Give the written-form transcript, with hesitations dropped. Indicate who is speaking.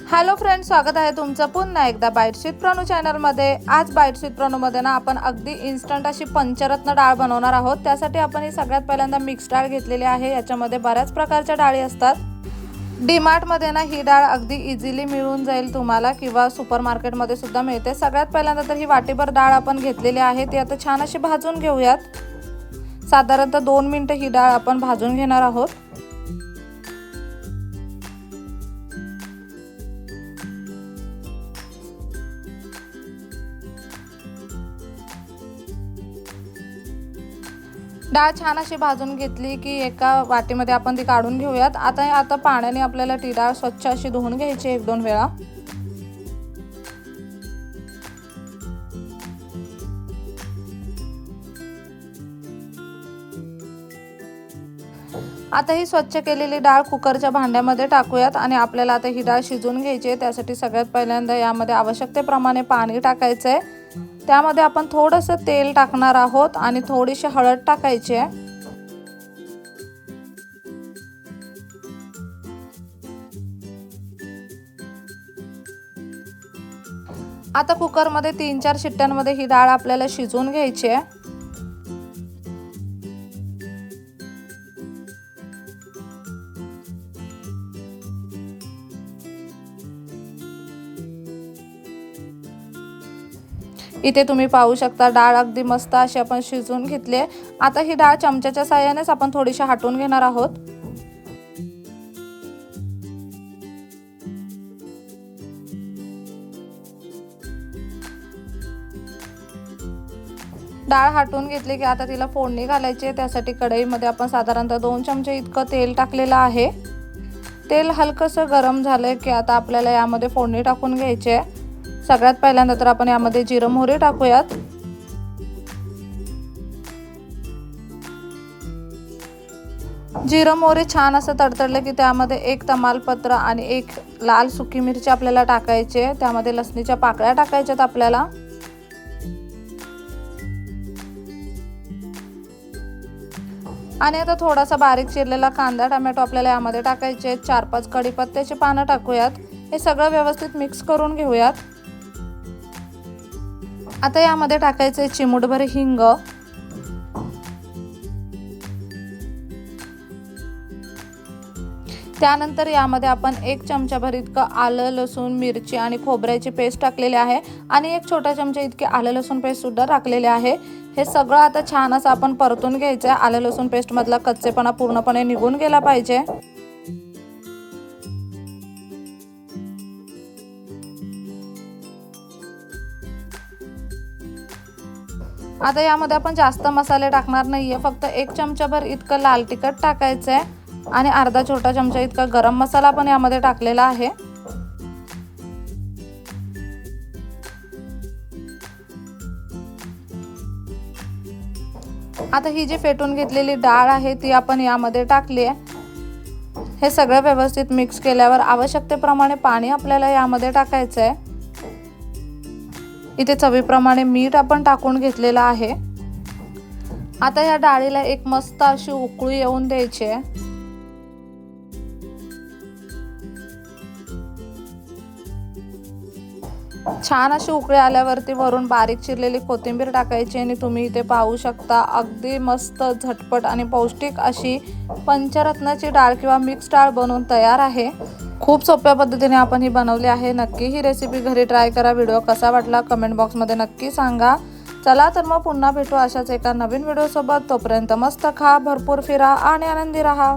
Speaker 1: Hello friends, स्वागत आहे तुमचं पुन्हा एकदा बाईट्स विथ प्रणू चॅनलमध्ये। आज बाईट्स विथ प्रणूमध्ये ना आपण अगदी इन्स्टंट अशी पंचरत्न डाळ बनवणार आहोत। त्यासाठी आपण ही सगळ्यात पहिल्यांदा मिक्स डाळ घेतलेली आहे। याच्यामध्ये बऱ्याच प्रकारच्या डाळी असतात। डीमार्टमध्ये ना ही डाळ अगदी इझिली मिळून जाईल तुम्हाला, किंवा सुपर मार्केटमध्ये सुद्धा मिळते। सगळ्यात पहिल्यांदा तर ही वाटीभर डाळ आपण घेतलेली आहे, ती आता छान अशी भाजून घेऊयात। साधारणतः 2 मिनिटं ही डाळ आपण भाजून घेणार आहोत। डाळ छान अशी भाजून घेतली की एका वाटीमध्ये आपण ती काढून घेऊयात। आता पाण्याने आपल्याला ती डाळ स्वच्छ अशी धुवून घ्यायची 1-2 वेळा। आता ही स्वच्छ केलेली डाळ कुकरच्या भांड्यामध्ये टाकूयात आणि आपल्याला आता ही डाळ शिजवून घ्यायची आहे। त्यासाठी सगळ्यात पहिल्यांदा यामध्ये आवश्यकतेप्रमाणे पाणी टाकायचं आहे। त्यामध्ये आपण थोडंसं तेल टाकणार आहोत आणि थोडीशी हळद टाकायची आहे। आता कुकरमध्ये 3-4 शिट्ट्यांमध्ये ही डाळ आपल्याला शिजवून घ्यायची आहे। इथे तुम्ही पाहू शकता डाळ अगदी मस्त अशी आपण शिजवून घेतली आहे। आता ही डाळ चमच्याच्या साहाय्यानेच आपण थोडीशी हटवून घेणार आहोत। डाळ हटवून घेतली की आता तिला फोडणी घालायची आहे। त्यासाठी कढईमध्ये आपण साधारणतः 2 चमचे इतकं तेल टाकलेलं आहे। तेल हलकंसं गरम झालंय की आता आपल्याला यामध्ये फोडणी टाकून घ्यायची आहे। सगळ्यात पहिल्यांदा तर आपण यामध्ये जिरं मोहरी टाकूयात। जिरं मोहरी छान असं तडतडलं की त्यामध्ये 1 तमालपत्र आणि 1 लाल सुकी मिरची आपल्याला टाकायची आहे। त्यामध्ये लसणीच्या पाकळ्या टाकायच्यात आपल्याला। आणि आता थोडासा बारीक चिरलेला कांदा टोमॅटो आपल्याला यामध्ये टाकायचे। 4-5 कढीपत्त्याची पानं टाकूयात। हे सगळं व्यवस्थित मिक्स करून घेऊयात। आता यामध्ये टाकायचे चिमूटभर हिंग, त्यानंतर यामध्ये आपण 1 चमचाभर इतकं आलं लसूण मिरची आणि खोबऱ्याची पेस्ट टाकलेली आहे आणि 1 छोटा चमचा इतकी आलं लसूण पेस्ट सुद्धा टाकलेली आहे। हे सगळं आता छान असं आपण परतून घ्यायचं आहे। आलं लसूण पेस्ट मधला कच्चेपणा पूर्णपणे निघून गेला पाहिजे। आता यामध्ये आपण जास्त मसाले टाकणार नाहीये, फक्त 1 चमचाभर इतकं लाल तिखट टाकायचं आहे आणि अर्धा छोटा चमचा इतका गरम मसाला पण यामध्ये टाकलेला आहे। आता ही जी फेटून घेतलेली डाळ आहे ती आपण यामध्ये टाकली आहे। हे सगळं व्यवस्थित मिक्स केल्यावर आवश्यकतेप्रमाणे पाणी आपल्याला यामध्ये टाकायचं आहे। इथे चवीप्रमाणे मीठ आपण टाकून घेतलेलं आहे। आता या डाळीला एक मस्त अशी उकळी येऊन द्यायची आहे। छान अशी उकळी आल्यावरती वरून बारीक चिरलेली कोथिंबीर टाकायची आणि तुम्ही इथे पाहू शकता अगदी मस्त झटपट आणि पौष्टिक अशी पंचरत्नाची डाळ किंवा मिक्स डाळ बनवून तयार आहे। खूप सोप्या पद्धतीने आपण ही बनवली आहे। नक्की ही रेसिपी घरी ट्राय करा। व्हिडिओ कसा वाटला कमेंट बॉक्समध्ये नक्की सांगा। चला तर मग पुन्हा भेटू अशाच एका नवीन व्हिडिओ सोबत। तोपर्यंत मस्त खा, भरपूर फिरा आणि आनंदी राहा।